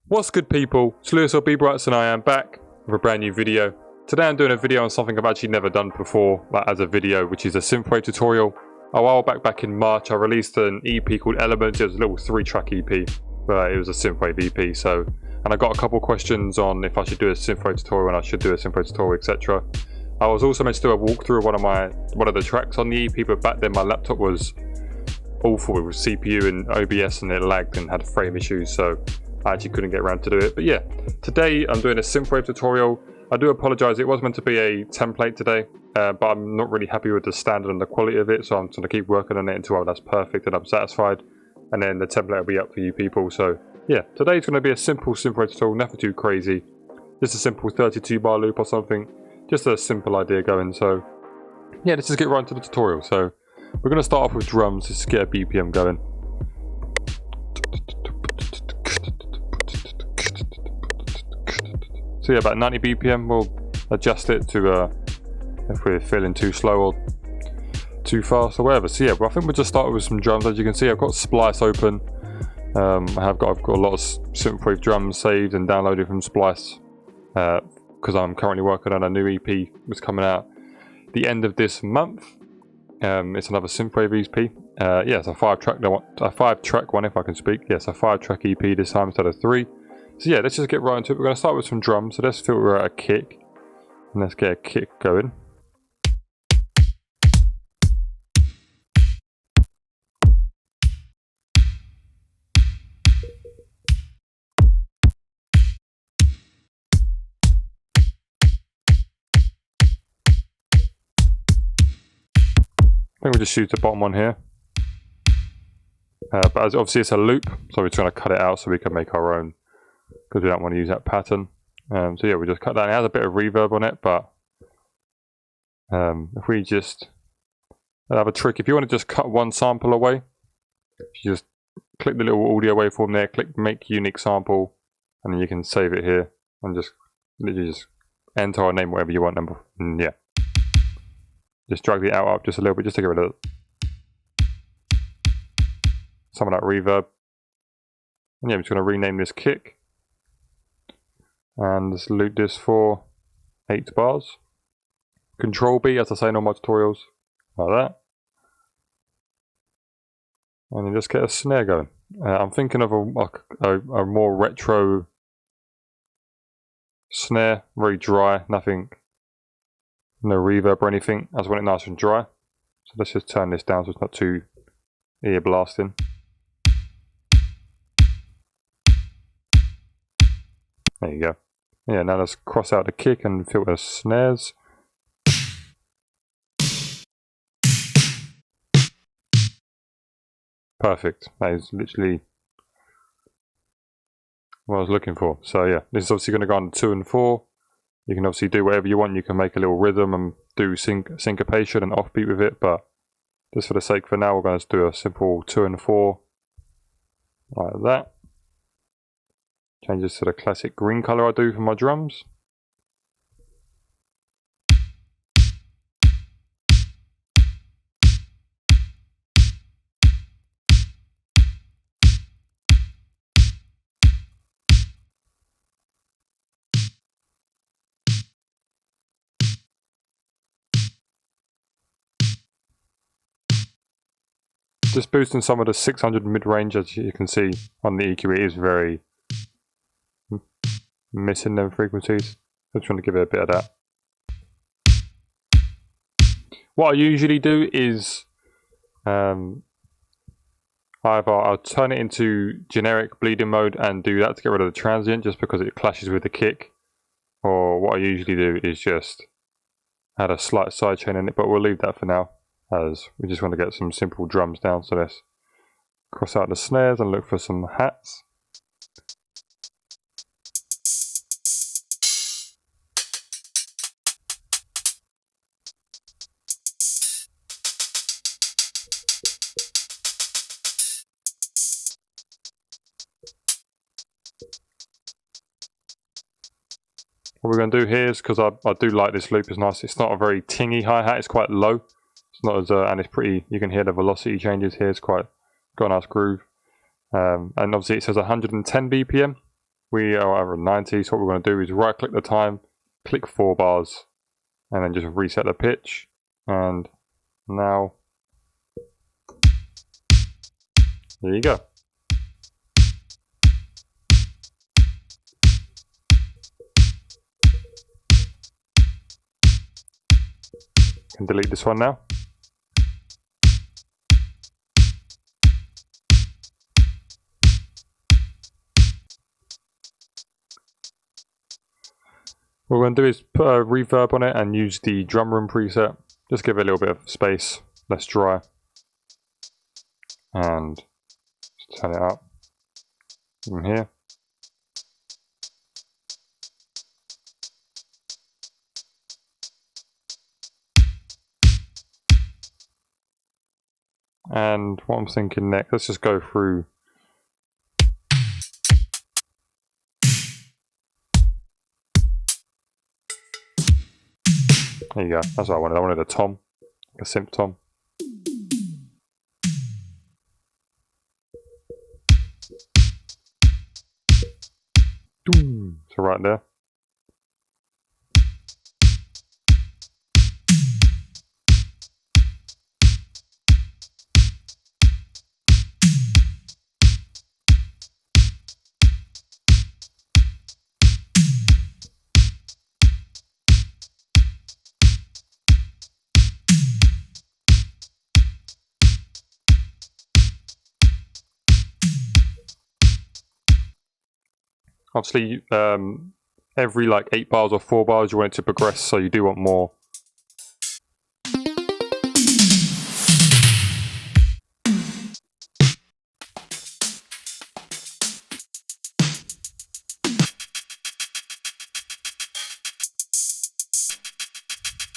What's good, people? It's Lewis or bbrights and I am back with a brand new video. Today I'm doing a video on something I've actually never done before, like as a video, which is a Synthwave tutorial. A while back in March I released an EP called Elements. It was a little 3-track EP, but it was a Synthwave EP. And I got a couple questions on if I should do a Synthwave tutorial and I should do a Synthwave tutorial, etc. I was also meant to do a walkthrough of one of the tracks on the EP, but back then my laptop was awful with CPU and OBS and it lagged and had frame issues, so I actually couldn't get around to do it. But yeah, today I'm doing a Synthwave tutorial. I do apologise, it was meant to be a template today, but I'm not really happy with the standard and the quality of it, so I'm going to keep working on it until that's perfect and I'm satisfied, and then the template will be up for you people. So yeah, today's going to be a simple Synthwave tutorial, nothing too crazy, just a simple 32 bar loop or something, just a simple idea going. So yeah, let's just get right into the tutorial. So we're going to start off with drums just to get a BPM going. So yeah, about 90 BPM, we'll adjust it to if we're feeling too slow or too fast or whatever. So yeah, I think we'll just start with some drums. As you can see, I've got Splice open. I've got a lot of Synthwave drums saved and downloaded from Splice because I'm currently working on a new EP that's coming out the end of this month. It's another Synthwave EP. Yeah, it's a 5-track one if I can speak. Yes, a 5-track EP this time instead of 3. So yeah, let's just get right into it. We're going to start with some drums. So let's filter out a kick. And let's get a kick going. I think we'll just use the bottom one here. But as obviously it's a loop, so we're trying to cut it out so we can make our own, because we don't want to use that pattern. So yeah, we just cut that. It has a bit of reverb on it, but if we just have a trick, if you want to just cut one sample away, you just click the little audio waveform there, click make unique sample, and then you can save it here and just literally just enter or name whatever you want. And yeah, just drag the out up just a little bit just to get rid of some of that reverb. And yeah, I'm just going to rename this kick. And just loop this for 8 bars. Control B, as I say in all my tutorials, like that. And then just get a snare going. I'm thinking of a more retro snare, very dry, nothing, no reverb or anything. I just want it nice and dry. So let's just turn this down so it's not too ear blasting. There you go. Yeah, now let's cross out the kick and filter snares. Perfect. That is literally what I was looking for. So yeah, this is obviously going to go on 2 and 4. You can obviously do whatever you want. You can make a little rhythm and do syncopation and offbeat with it, but just for the sake for now, we're going to do a simple 2 and 4 like that. Changes to the classic green colour I do for my drums. Just boosting some of the 600 mid-range, as you can see on the EQ, it is very missing them frequencies. I'm trying to give it a bit of that. What I usually do is either I'll turn it into generic bleeding mode and do that to get rid of the transient just because it clashes with the kick, or what I usually do is just add a slight sidechain in it, but we'll leave that for now as we just want to get some simple drums down. So let's cross out the snares and look for some hats. What we're going to do here is, because I do like this loop, it's nice. It's not a very tingy hi-hat, it's quite low. It's not as and it's pretty, you can hear the velocity changes here, it's quite got a nice groove. And obviously it says 110 BPM. We are at 90, so what we're going to do is right click the time, click 4 bars, and then just reset the pitch. And now, there you go. Can delete this one now. What we're going to do is put a reverb on it and use the drum room preset. Just give it a little bit of space, less dry. And just turn it up from here. And what I'm thinking next, let's just go through. There you go, that's what I wanted. I wanted a tom, a synth tom. So right there. Obviously, every like 8 bars or 4 bars, you want it to progress, so you do want more.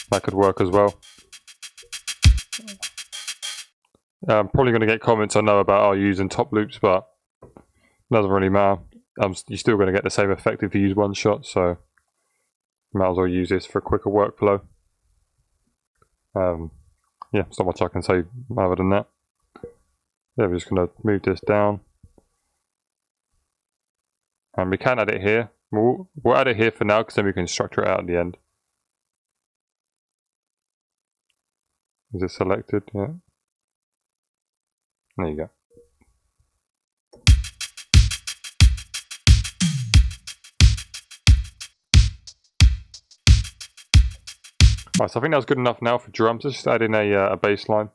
That could work as well. I'm probably going to get comments, I know, about using top loops, but it doesn't really matter. You're still going to get the same effect if you use one shot, so might as well use this for a quicker workflow. Yeah, there's not much I can say other than that. Yeah, we're just going to move this down. And we can add it here. We'll add it here for now, because then we can structure it out at the end. Is it selected? Yeah. There you go. Right, so I think that's good enough now for drums. Let's just add in a bass line.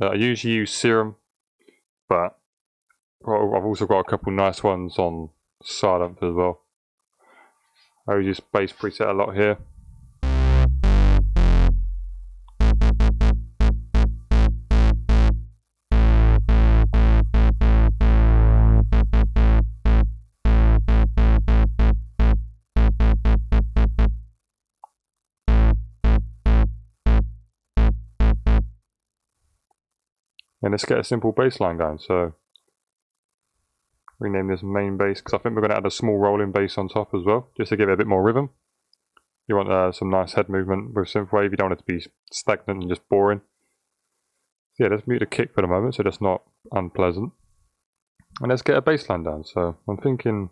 I usually use Serum, but I've also got a couple nice ones on Silent as well. I use bass preset a lot here. And let's get a simple bass line going. So rename this main bass, because I think we're going to add a small rolling bass on top as well, just to give it a bit more rhythm. You want some nice head movement with Synthwave. You don't want it to be stagnant and just boring. So yeah, let's mute the kick for the moment, so that's not unpleasant. And let's get a bass line down. So I'm thinking.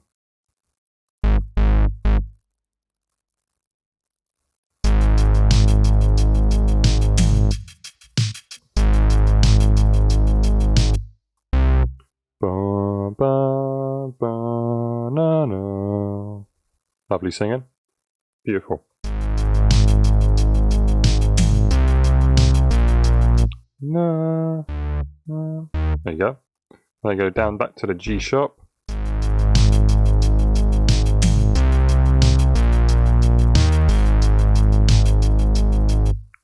Ba, ba, ba, na, na. Lovely singing. Beautiful. Na, na. There you go. Then go down back to the G sharp.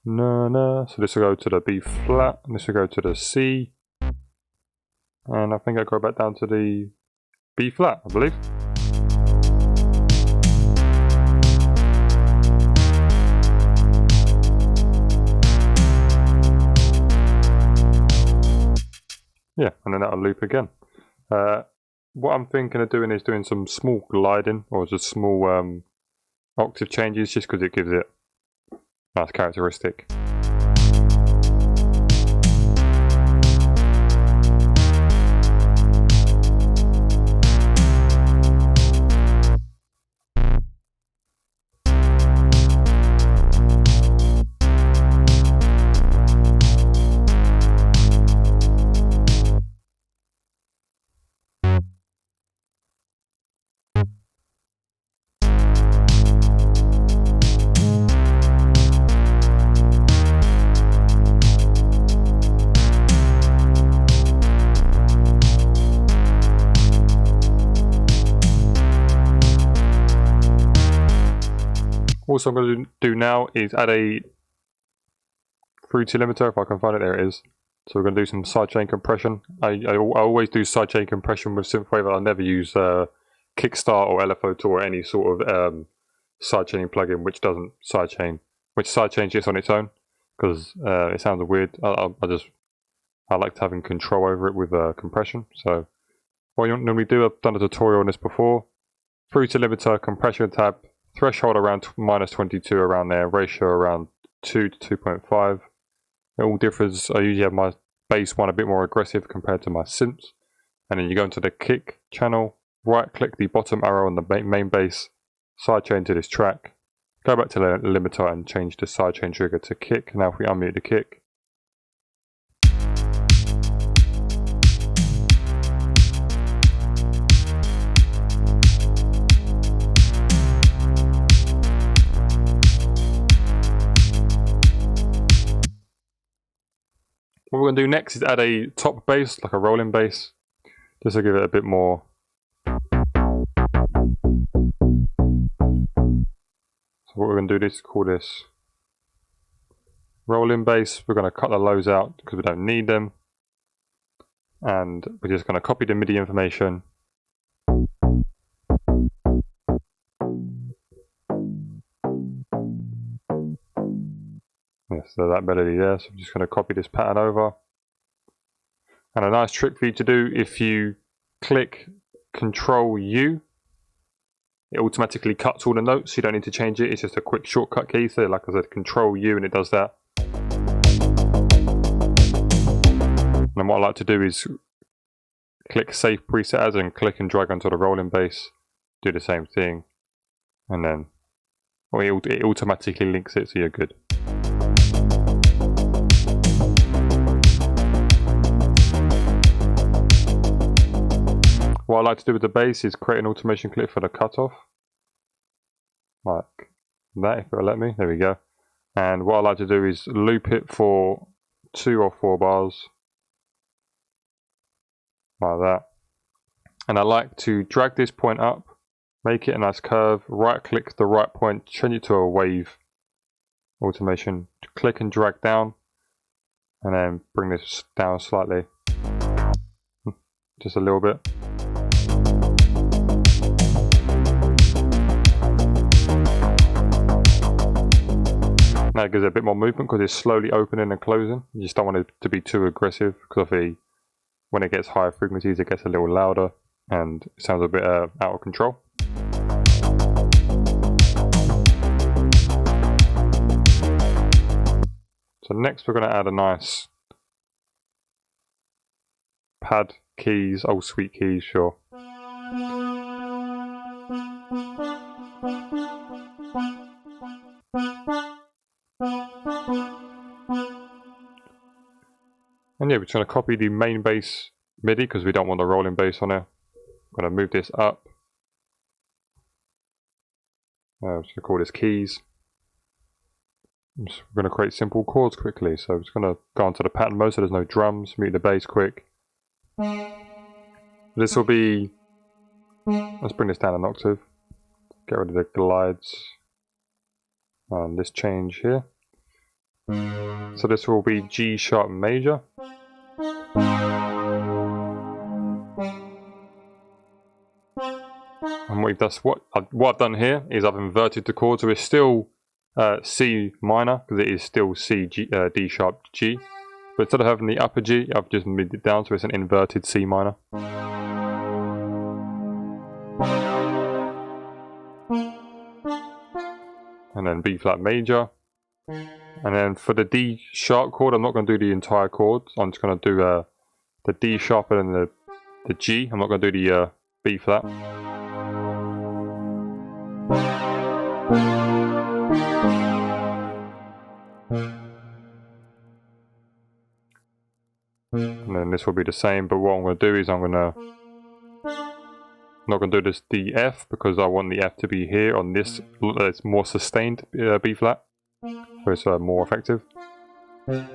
Na, na. So this will go to the B flat, and this will go to the C. And I think I go back down to the B flat, I believe. Yeah, and then that'll loop again. What I'm thinking of doing is doing some small gliding, or just small octave changes, just because it gives it a nice characteristic. Also, I'm going to do now is add a fruity limiter, if I can find it. There it is. So we're going to do some sidechain compression. I always do sidechain compression with Synthwave. I never use Kickstart or LFO Tool or any sort of sidechaining plugin which doesn't sidechain, which sidechains just on its own, because it sounds weird. I like having control over it with compression. So what you normally do, I've done a tutorial on this before. Fruity limiter, compression tab, threshold around -22 around there, ratio around 2 to 2.5. It all differs. I usually have my bass one a bit more aggressive compared to my synths. And then you go into the kick channel, right click the bottom arrow on the main bass, sidechain to this track, go back to the limiter and change the sidechain trigger to kick. Now if we unmute the kick, what we're going to do next is add a top bass, like a rolling bass, just to give it a bit more. So what we're going to do is call this rolling bass. We're going to cut the lows out because we don't need them. And we're just going to copy the MIDI information. Yes, so that melody there. So I'm just going to copy this pattern over. And a nice trick for you to do, if you click Control U, it automatically cuts all the notes, so you don't need to change it. It's just a quick shortcut key. So like I said, Control U and it does that. And what I like to do is click Save Preset As and click and drag onto the rolling bass. Do the same thing. And then it automatically links it, so you're good. What I like to do with the bass is create an automation clip for the cutoff. Like that, if it'll let me. There we go. And what I like to do is loop it for 2 or 4 bars. Like that. And I like to drag this point up, make it a nice curve, right click the right point, change it to a wave automation, click and drag down, and then bring this down slightly. Just a little bit. Now it gives it a bit more movement because it's slowly opening and closing. You just don't want it to be too aggressive because when it gets higher frequencies it gets a little louder and it sounds a bit out of control. So next we're going to add a nice pad keys, sweet keys, sure. And yeah, we're just going to copy the main bass MIDI because we don't want the rolling bass on there. I'm going to move this up. I'm just going to call this keys. We're going to create simple chords quickly. So I'm just going to go onto the pattern mode so there's no drums, mute the bass quick. This will be, let's bring this down an octave. Get rid of the glides. And this change here. So this will be G sharp major. And what I've done here is I've inverted the chord, so it's still C minor because it is still C, G, D sharp, G. But instead of having the upper G, I've just moved it down, so it's an inverted C minor. And then B flat major. And then for the D sharp chord, I'm not going to do the entire chord. I'm just going to do the D sharper than the G. I'm not going to do the B flat. And then this will be the same, but what I'm going to do is I'm not going to do this D F because I want the F to be here on this. It's more sustained B flat, so it's more effective. And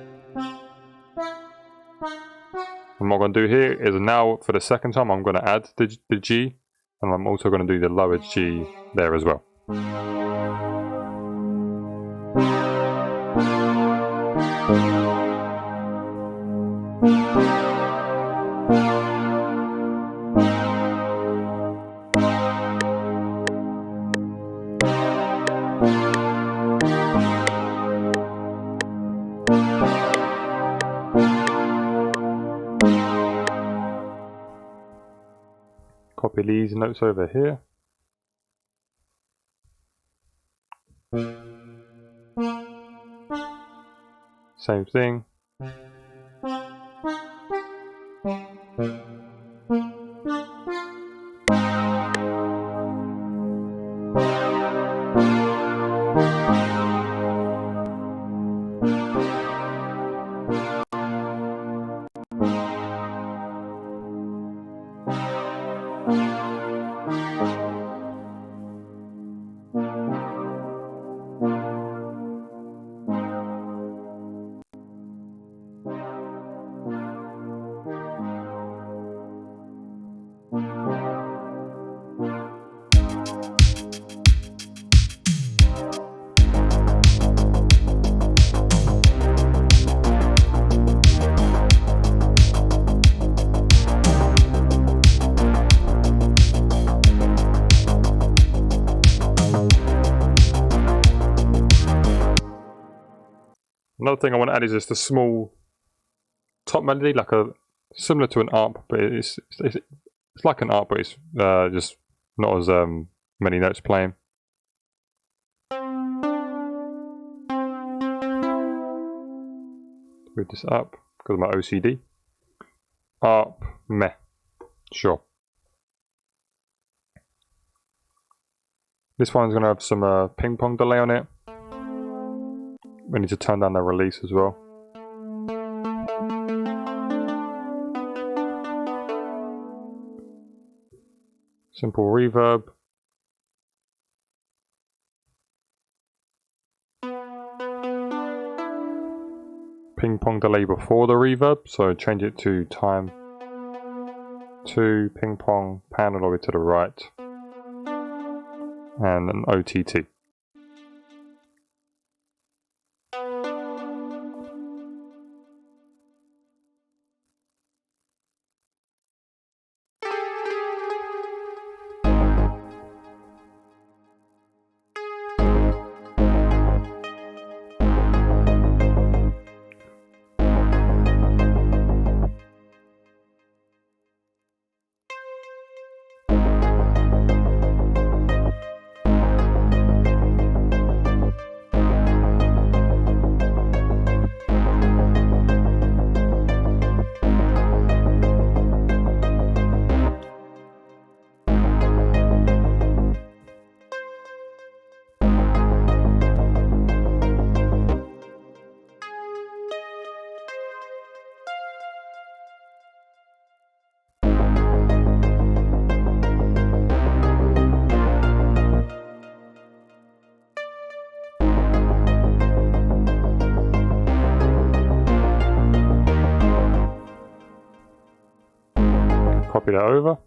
what I'm going to do here is now for the second time I'm going to add the G, and I'm also going to do the lower G there as well. Copy these notes over here. Same thing. Another thing I want to add is just a small top melody, like similar to an ARP, but it's like an ARP, but it's just not as many notes playing. Move this up because of my OCD. ARP, meh, sure. This one's going to have some ping pong delay on it. We need to turn down the release as well. Simple reverb. Ping pong delay before the reverb, so change it to time 2, ping pong, pan all the way to the right, and an OTT. Copy that over.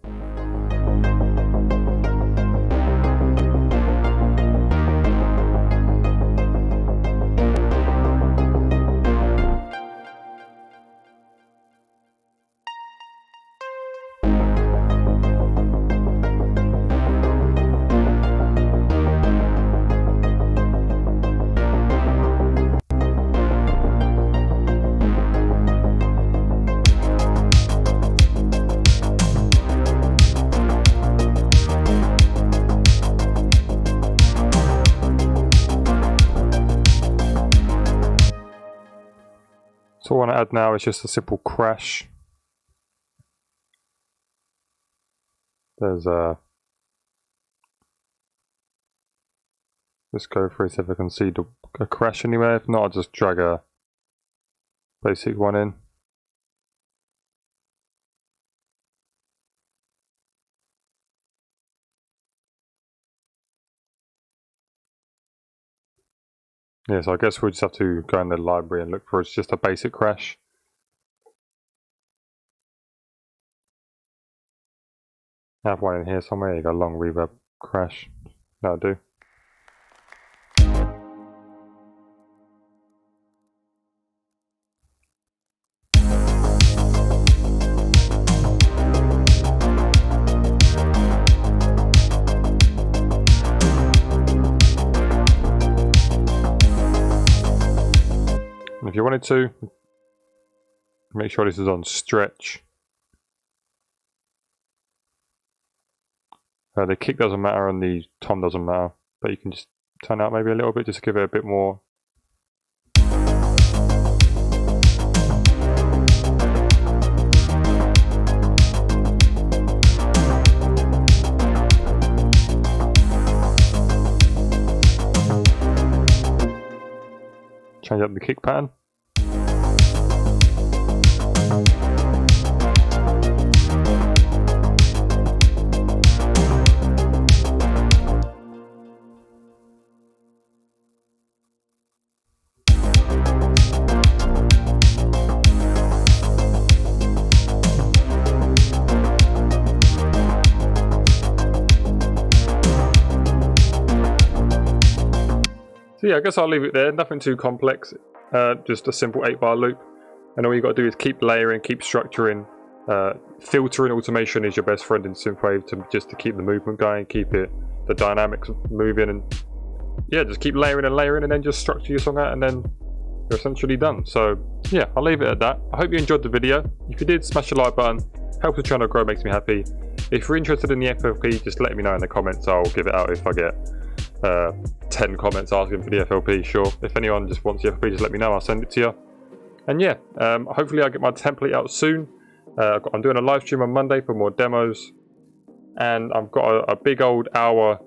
So what I want to add now is just a simple crash. There's let's go through see if I can see a crash anywhere. If not, I'll just drag a basic one in. Yeah, so I guess we'll just have to go in the library and look for it's just a basic crash. I have one in here somewhere. You got a long reverb crash. That'll do. if you wanted to. Make sure this is on stretch. The kick doesn't matter and the tom doesn't matter, but you can just turn out maybe a little bit just to give it a bit more. Change up the kick pattern. So yeah, I guess I'll leave it there. Nothing too complex. Just a simple 8-bar loop. And all you got to do is keep layering, keep structuring. Filtering automation is your best friend in Synthwave to keep the movement going, keep the dynamics moving, and yeah, just keep layering and then just structure your song out, and then you're essentially done. So yeah, I'll leave it at that. I hope you enjoyed the video. If you did, smash the like button. Helps the channel grow, makes me happy. If you're interested in the FLP, just let me know in the comments. I'll give it out if I get 10 comments asking for the FLP, sure. If anyone just wants the FLP, just let me know, I'll send it to you. And yeah, hopefully I'll get my template out soon. I'm doing a live stream on Monday for more demos. And I've got a big old hour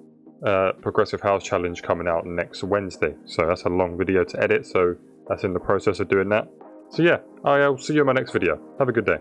progressive house challenge coming out next Wednesday. So that's a long video to edit, so that's in the process of doing that. So yeah, I'll see you in my next video. Have a good day.